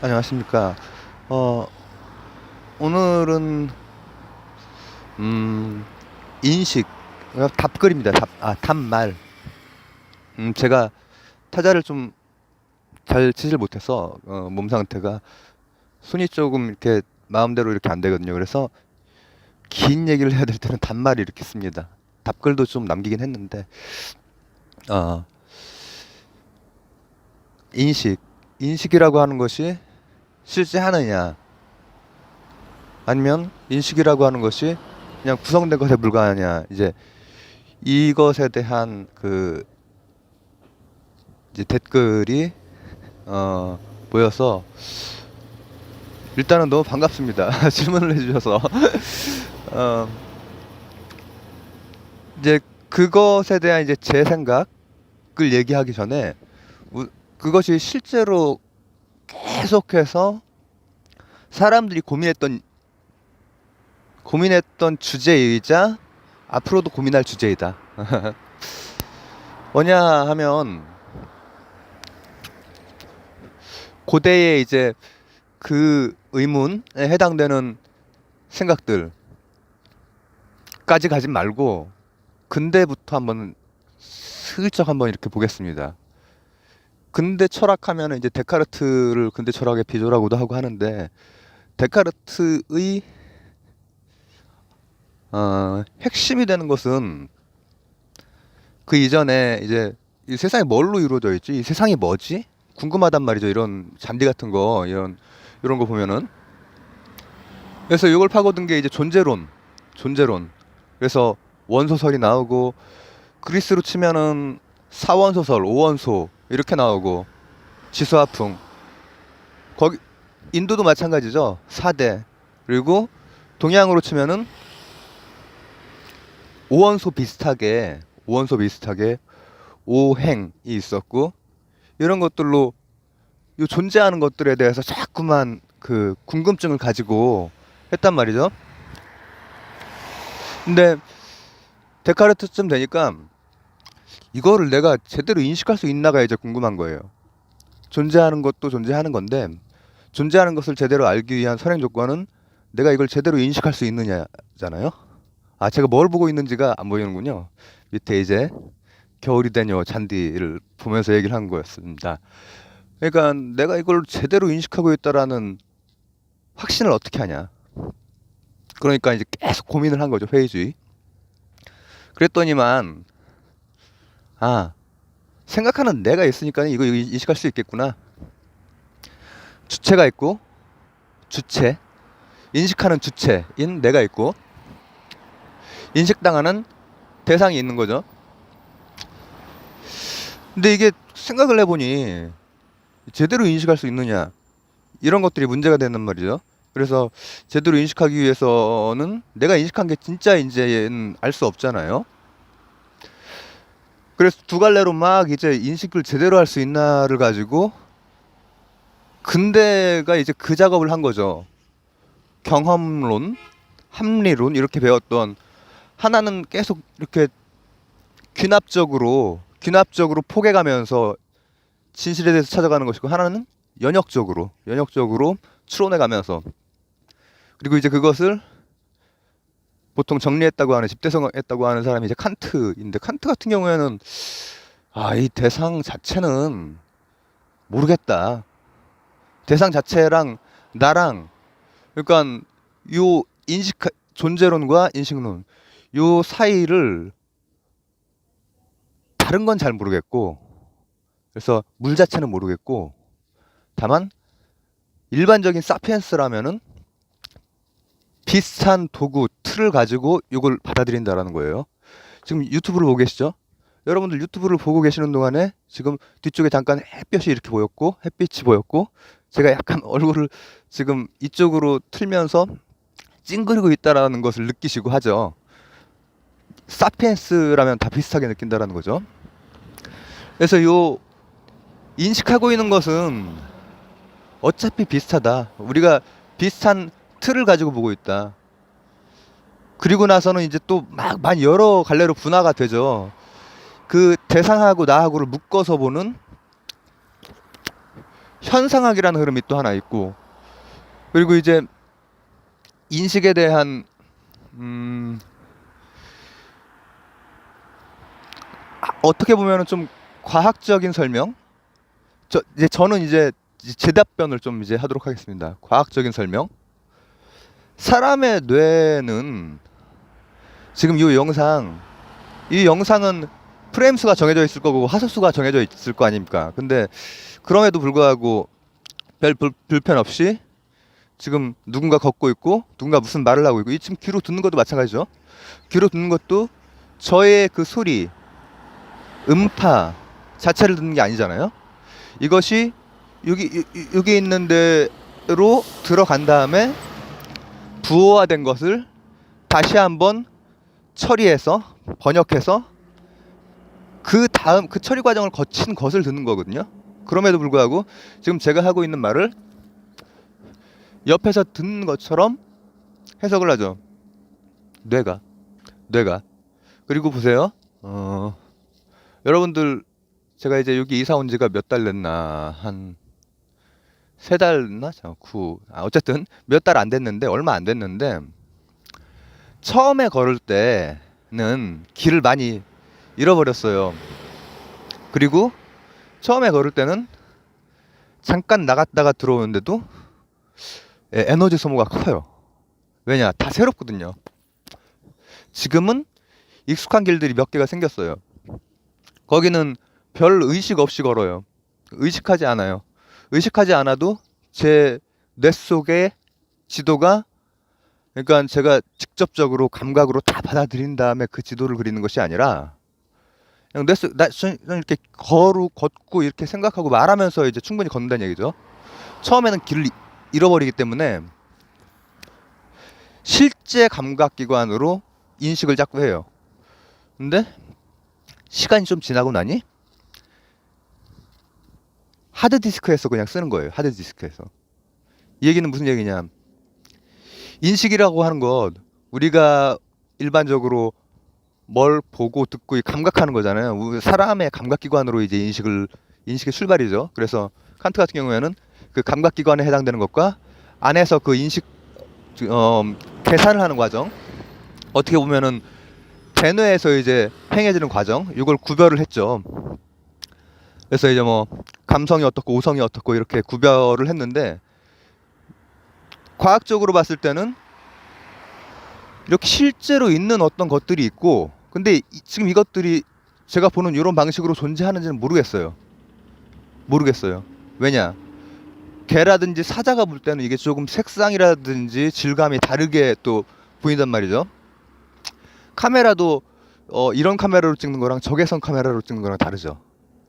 안녕하십니까. 어, 오늘은, 음, 인식, 답글입니다. 답말. 제가 타자를 좀 잘 치질 못해서, 몸 상태가 손이 조금 이렇게 마음대로 이렇게 안 되거든요. 그래서 긴 얘기를 해야 될 때는 답말을 이렇게 씁니다. 답글도 좀 남기긴 했는데, 어, 인식. 인식이라고 하는 것이 실제 하느냐, 아니면 인식이라고 하는 것이 그냥 구성된 것에 불과하냐, 이제 이것에 대한 이제 댓글이 모여서 일단은 너무 반갑습니다. 질문을 해주셔서 어, 이제 그것에 대한 이제 제 생각을 얘기하기 전에 그것이 실제로 계속해서 사람들이 고민했던 주제이자 앞으로도 고민할 주제이다. 뭐냐 하면 고대에 이제 그 의문에 해당되는 생각들까지 가지 말고 근대부터 한번 슬쩍 한번 이렇게 보겠습니다. 근대 철학하면 이제 데카르트를 근대 철학의 비조라고도 하고 하는데, 데카르트의 핵심이 되는 것은 그 이전에 이제 이 세상이 뭘로 이루어져 있지? 이 세상이 뭐지? 궁금하단 말이죠. 이런 잔디 같은 거, 이런 거 보면은. 그래서 이걸 파고든 게 이제 존재론. 그래서 원소설이 나오고, 그리스로 치면은 사원소설, 오원소 이렇게 나오고, 지수화풍. 거기 인도도 마찬가지죠. 사대. 그리고 동양으로 치면은 오원소 비슷하게 오행이 있었고, 이런 것들로 요 존재하는 것들에 대해서 자꾸만 그 궁금증을 가지고 했단 말이죠. 근데 데카르트쯤 되니까 이거를 내가 제대로 인식할 수 있나가 이제 궁금한 거예요. 존재하는 것도 존재하는 건데, 존재하는 것을 제대로 알기 위한 선행 조건은 내가 이걸 제대로 인식할 수 있느냐잖아요. 아, 제가 뭘 보고 있는지가 안 보이는군요. 밑에 이제 겨울이 된 요 잔디를 보면서 얘기를 한 거였습니다. 그러니까 내가 이걸 제대로 인식하고 있다라는 확신을 어떻게 하냐. 그러니까 이제 계속 고민을 한 거죠, 회의주의. 그랬더니만, 아, 생각하는 내가 있으니까 이거 인식할 수 있겠구나. 주체가 있고, 주체, 인식하는 주체인 내가 있고, 인식당하는 대상이 있는 거죠. 근데 이게 생각을 해보니 제대로 인식할 수 있느냐, 이런 것들이 문제가 되는 말이죠. 그래서 제대로 인식하기 위해서는 내가 인식한 게 진짜인지는 알 수 없잖아요. 그래서 두 갈래로 막 이제 인식을 제대로 할 수 있나를 가지고 근대가 이제 그 작업을 한 거죠. 경험론, 합리론 이렇게 배웠던, 하나는 계속 이렇게 귀납적으로 포개가면서 진실에 대해서 찾아가는 것이고, 하나는 연역적으로 추론해가면서, 그리고 이제 그것을 보통 정리했다고 하는, 집대성했다고 하는 사람이 이제 칸트인데, 칸트 같은 경우에는 이 대상 자체는 모르겠다. 대상 자체랑 나랑, 그러니까 요 존재론과 인식론, 요 사이를 다른 건 잘 모르겠고, 그래서 물 자체는 모르겠고, 다만 일반적인 사피엔스라면은 비슷한 도구 틀을 가지고 이걸 받아들인다라는 거예요. 지금 유튜브를 보고 계시죠? 여러분들 유튜브를 보고 계시는 동안에 지금 뒤쪽에 잠깐 햇빛이 보였고, 제가 약간 얼굴을 지금 이쪽으로 틀면서 찡그리고 있다라는 것을 느끼시고 하죠. 사피엔스라면 다 비슷하게 느낀다라는 거죠. 그래서 요 인식하고 있는 것은 어차피 비슷하다. 우리가 비슷한 틀을 가지고 보고 있다. 그리고 나서는 이제 또 막 여러 갈래로 분화가 되죠. 그 대상하고 나하고를 묶어서 보는 현상학이라는 흐름이 또 하나 있고, 그리고 이제 인식에 대한 어떻게 보면은 좀 과학적인 설명. 저는 이제 제 답변을 좀 이제 하도록 하겠습니다. 과학적인 설명. 사람의 뇌는 지금 이 영상은 프레임 수가 정해져 있을 거고 화소 수가 정해져 있을 거 아닙니까? 근데 그럼에도 불구하고 별 불편 없이 지금 누군가 걷고 있고 누군가 무슨 말을 하고 있고, 이 지금 귀로 듣는 것도 마찬가지죠. 귀로 듣는 것도 저의 그 소리, 음파 자체를 듣는 게 아니잖아요. 이것이 여기 있는 데로 들어간 다음에 부호화된 것을 다시 한번 처리해서 번역해서 그 다음 그 처리 과정을 거친 것을 듣는 거거든요. 그럼에도 불구하고 지금 제가 하고 있는 말을 옆에서 듣는 것처럼 해석을 하죠. 뇌가. 그리고 보세요. 여러분들, 제가 이제 여기 이사 온 지가 몇 달 됐나, 한 3달나? 어쨌든 몇 달 안 됐는데, 얼마 안 됐는데, 처음에 걸을 때는 길을 많이 잃어버렸어요. 그리고 처음에 걸을 때는 잠깐 나갔다가 들어오는데도 에너지 소모가 커요. 왜냐? 다 새롭거든요. 지금은 익숙한 길들이 몇 개가 생겼어요. 거기는 별 의식 없이 걸어요. 의식하지 않아요. 의식하지 않아도 제 뇌 속에 지도가, 그러니까 제가 직접적으로 감각으로 다 받아들인 다음에 그 지도를 그리는 것이 아니라 그냥 저는 이렇게 걷고 이렇게 생각하고 말하면서 이제 충분히 걷는다는 얘기죠. 처음에는 길을 잃어버리기 때문에 실제 감각기관으로 인식을 자꾸 해요. 근데 시간이 좀 지나고 나니 하드디스크에서 그냥 쓰는 거예요. 하드디스크에서. 이 얘기는 무슨 얘기냐? 인식이라고 하는 것, 우리가 일반적으로 뭘 보고 듣고 감각하는 거잖아요. 사람의 감각기관으로 이제 인식의 출발이죠. 그래서 칸트 같은 경우에는 그 감각기관에 해당되는 것과 안에서 그 인식 계산을 하는 과정, 어떻게 보면은 대뇌에서 이제 행해지는 과정, 이걸 구별을 했죠. 그래서 이제 뭐 감성이 어떻고 오성이 어떻고 이렇게 구별을 했는데, 과학적으로 봤을 때는 이렇게 실제로 있는 어떤 것들이 있고, 근데 지금 이것들이 제가 보는 이런 방식으로 존재하는지는 모르겠어요. 왜냐? 개라든지 사자가 볼 때는 이게 조금 색상이라든지 질감이 다르게 또 보인단 말이죠. 카메라도 이런 카메라로 찍는 거랑 적외선 카메라로 찍는 거랑 다르죠.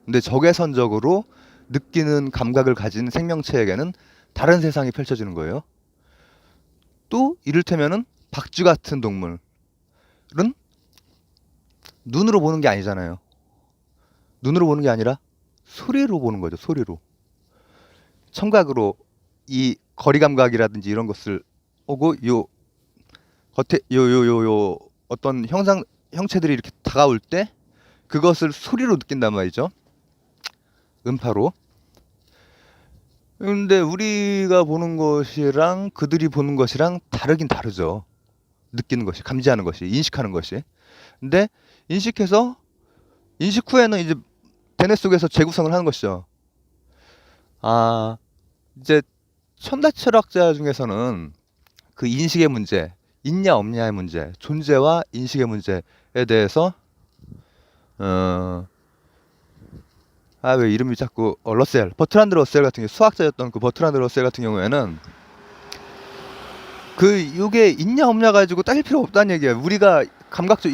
근데 적외선적으로 느끼는 감각을 가진 생명체에게는 다른 세상이 펼쳐지는 거예요. 또 이를테면은 박쥐 같은 동물은 눈으로 보는 게 아니잖아요. 눈으로 보는 게 아니라 소리로 보는 거죠. 소리로. 청각으로 이 거리 감각이라든지 이런 것을 오고, 요 어떤 형체들이 이렇게 다가올 때 그것을 소리로 느낀단 말이죠. 음파로. 근데 우리가 보는 것이랑 그들이 보는 것이랑 다르긴 다르죠. 느끼는 것이, 감지하는 것이, 인식하는 것이. 근데 인식 후에는 이제 대뇌 속에서 재구성을 하는 것이죠. 이제 천대 철학자 중에서는 그 인식의 문제, 있냐 없냐의 문제, 존재와 인식의 문제에 대해서 왜 이름이 자꾸 버트란드 러셀 같은 경우, 수학자였던 그 버트란드 러셀 같은 경우에는 이게 있냐 없냐 가지고 따질 필요 없다는 얘기예요. 우리가 감각적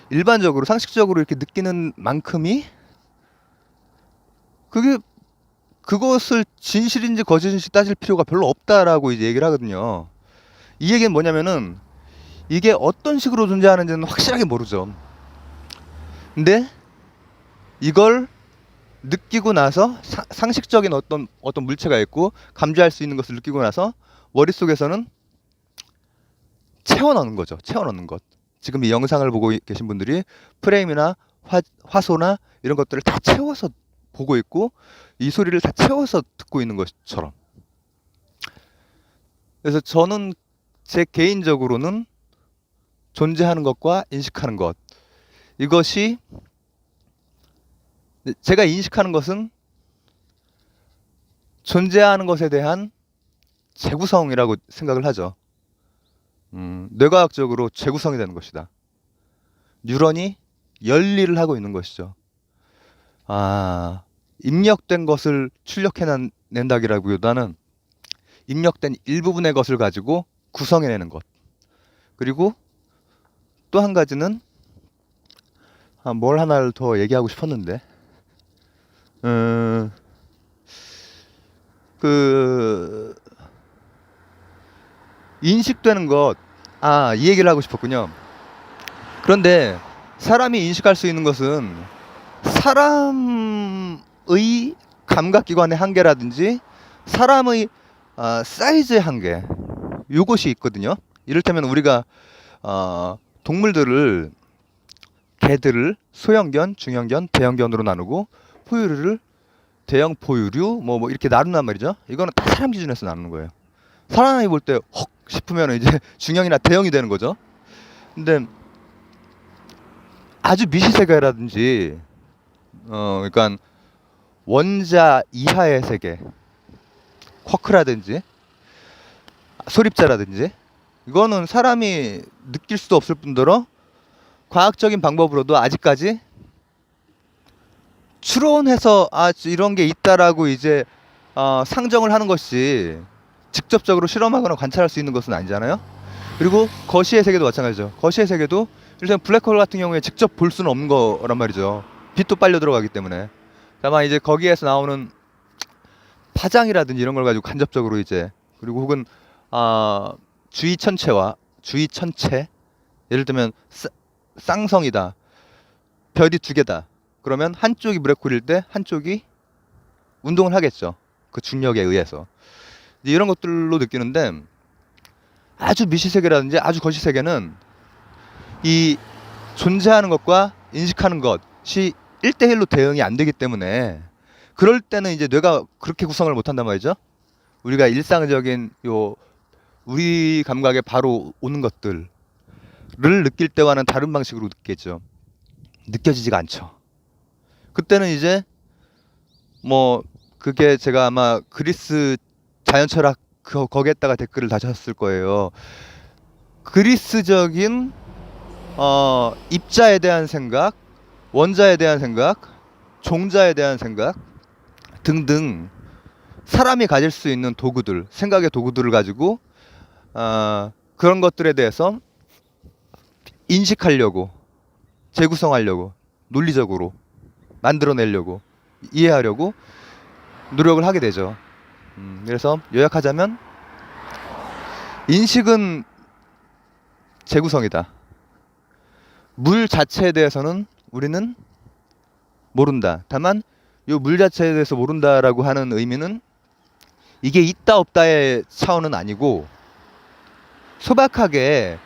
일반적으로 상식적으로 이렇게 느끼는 만큼이 그것을 진실인지 거짓인지 따질 필요가 별로 없다라고 이제 얘기를 하거든요. 이 얘기는 뭐냐면은 이게 어떤 식으로 존재하는지는 확실하게 모르죠. 근데 이걸 느끼고 나서 상식적인 어떤 물체가 있고 감지할 수 있는 것을 느끼고 나서 머릿속에서는 채워넣는 거죠. 채워넣는 것. 지금 이 영상을 보고 계신 분들이 프레임이나 화소나 이런 것들을 다 채워서 보고 있고 이 소리를 다 채워서 듣고 있는 것처럼. 그래서 저는 제 개인적으로는 존재하는 것과 인식하는 것, 이것이 제가 인식하는 것은 존재하는 것에 대한 재구성이라고 생각을 하죠. 뇌과학적으로 재구성이 되는 것이다. 뉴런이 열일을 하고 있는 것이죠. 입력된 것을 출력해낸다기보다는 입력된 일부분의 것을 가지고 구성해내는 것. 그리고 또 한 가지는 뭘 하나를 더 얘기하고 싶었는데 그 인식되는 것, 이 얘기를 하고 싶었군요. 그런데 사람이 인식할 수 있는 것은 사람의 감각기관의 한계라든지 사람의 사이즈의 한계, 요것이 있거든요. 이를테면 우리가 동물들을, 개들을 소형견, 중형견, 대형견으로 나누고 포유류를 대형 포유류 뭐 이렇게 나눈단 말이죠. 이거는 다 사람 기준에서 나누는 거예요. 사람이 볼 때 헉 싶으면 이제 중형이나 대형이 되는 거죠. 근데 아주 미시세계라든지 그러니까 원자 이하의 세계, 쿼크라든지 소립자라든지, 이거는 사람이 느낄 수도 없을 뿐더러 과학적인 방법으로도 아직까지 추론해서 이런 게 있다라고 이제 상정을 하는 것이 직접적으로 실험하거나 관찰할 수 있는 것은 아니잖아요. 그리고 거시의 세계도 마찬가지죠. 거시의 세계도 일단 블랙홀 같은 경우에 직접 볼 수는 없는 거란 말이죠. 빛도 빨려 들어가기 때문에. 다만 이제 거기에서 나오는 파장이라든지 이런 걸 가지고 간접적으로 이제, 그리고 혹은 주위 천체, 예를 들면 쌍성이다, 별이 두 개다, 그러면 한쪽이 블랙홀일 때 한쪽이 운동을 하겠죠. 그 중력에 의해서. 이런 것들로 느끼는데, 아주 미시세계라든지 아주 거시세계는 이 존재하는 것과 인식하는 것이 1대1로 대응이 안 되기 때문에, 그럴 때는 이제 뇌가 그렇게 구성을 못 한단 말이죠. 우리가 일상적인 우리 감각에 바로 오는 것들을 느낄 때와는 다른 방식으로 느끼죠. 느껴지지가 않죠. 그때는 이제 그게 제가 아마 그리스 자연철학 거기에다가 댓글을 다셨을 거예요. 그리스적인 입자에 대한 생각, 원자에 대한 생각, 종자에 대한 생각 등등 사람이 가질 수 있는 도구들, 생각의 도구들을 가지고 그런 것들에 대해서 인식하려고, 재구성하려고, 논리적으로 만들어내려고, 이해하려고 노력을 하게 되죠. 그래서 요약하자면 인식은 재구성이다. 물 자체에 대해서는 우리는 모른다. 다만 이 물 자체에 대해서 모른다라고 하는 의미는 이게 있다 없다의 차원은 아니고, 소박하게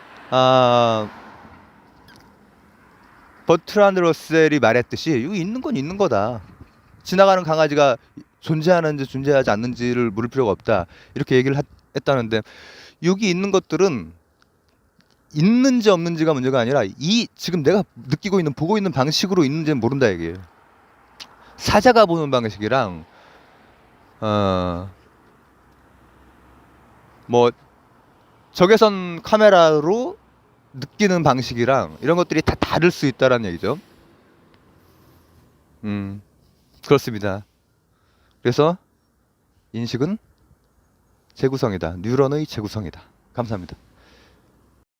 버트란드 러셀이 말했듯이 여기 있는 건 있는 거다. 지나가는 강아지가 존재하는지 존재하지 않는지를 물을 필요가 없다. 이렇게 얘기를 했다는데, 여기 있는 것들은 있는지 없는지가 문제가 아니라 지금 내가 느끼고 있는, 보고 있는 방식으로 있는지는 모른다 얘기예요. 사자가 보는 방식이랑 적외선 카메라로 느끼는 방식이랑 이런 것들이 다 다를 수 있다라는 얘기죠. 그렇습니다. 그래서 인식은 재구성이다. 뉴런의 재구성이다. 감사합니다.